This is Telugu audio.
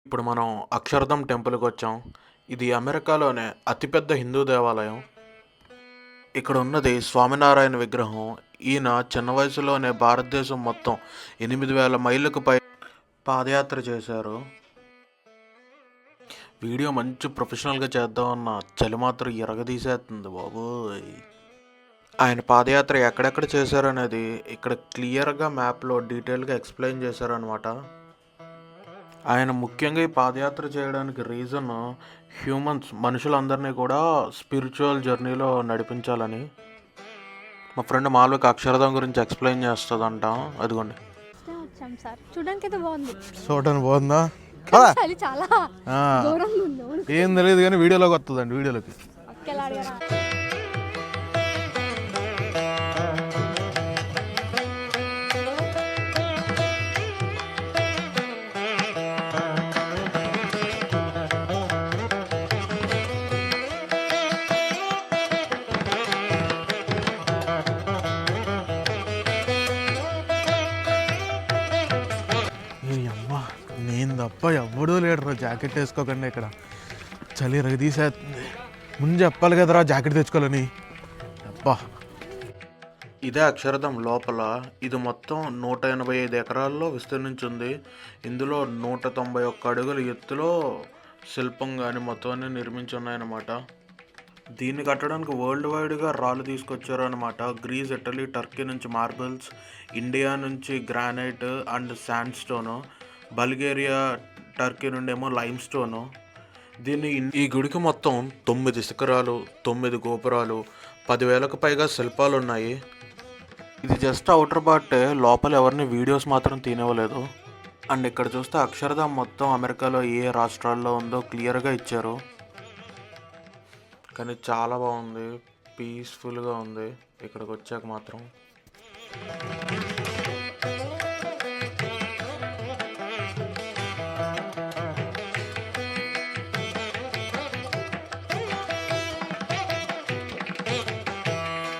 ఇప్పుడు మనం అక్షరధామ్ టెంపుల్కి వచ్చాం. ఇది అమెరికాలోనే అతిపెద్ద హిందూ దేవాలయం. ఇక్కడ ఉన్నది స్వామినారాయణ విగ్రహం. ఈయన చిన్న వయసులోనే భారతదేశం మొత్తం 8,000 మైళ్ళకు పై పాదయాత్ర చేశారు. వీడియో మంచి ప్రొఫెషనల్గా చేద్దామన్న చలి మాత్రం ఇరగదీసేస్తుంది బాబోయ్. ఆయన పాదయాత్ర ఎక్కడెక్కడ చేశారనేది ఇక్కడ క్లియర్గా మ్యాప్లో డీటెయిల్గా ఎక్స్ప్లెయిన్ చేశారనమాట. ఆయన ముఖ్యంగా ఈ పాదయాత్ర చేయడానికి రీజన్ మనుషులందరినీ కూడా స్పిరిచువల్ జర్నీలో నడిపించాలని. మా ఫ్రెండ్ మాల్విక అక్షరధామ్ గురించి ఎక్స్ప్లెయిన్ చేస్తుందంట. అదిగోండి. వచ్చాం సార్, చూడడానికి అయితే బాగుంది. చూడడానికి బాగుందా? చలి చాలా ఘోరంగా ఉంది. ఏం తెలియదు కానీ వీడియోలోకి వస్తుందండి. వీడియోలోకి నేను తప్ప ఎవడూ లేడరా జాకెట్ వేసుకోకండి. ఇక్కడ చలి రగదీసేస్తుంది. ముందు చెప్పాలి కదరా జాకెట్ తెచ్చుకోవాలని. అబ్బా, ఇదే అక్షరధామ్ లోపల. ఇది మొత్తం 185 ఎకరాల్లో విస్తరించింది. ఇందులో 191 అడుగుల ఎత్తులో శిల్పం కానీ మొత్తం అన్ని నిర్మించి ఉన్నాయన్నమాట. దీన్ని కట్టడానికి వరల్డ్ వైడ్గా రాళ్ళు తీసుకొచ్చారు అనమాట. గ్రీస్, ఇటలీ, టర్కీ నుంచి మార్బుల్స్, ఇండియా నుంచి granite and sand stone, Bulgaria, Turkey నుండి ఏమో లైమ్ స్టోను. ఈ గుడికి మొత్తం 9 శిఖరాలు, 9 గోపురాలు, 10,000కు పైగా శిల్పాలు ఉన్నాయి. ఇది జస్ట్ అవుటర్ పార్టే, లోపల ఎవరిని వీడియోస్ మాత్రం తీనివ్వలేదు. అండ్ ఇక్కడ చూస్తే అక్షరధామ్ మొత్తం అమెరికాలో ఏ రాష్ట్రాల్లో ఉందో క్లియర్గా ఇచ్చారు. కానీ చాలా బాగుంది, పీస్ఫుల్గా ఉంది ఇక్కడికి వచ్చాక మాత్రం.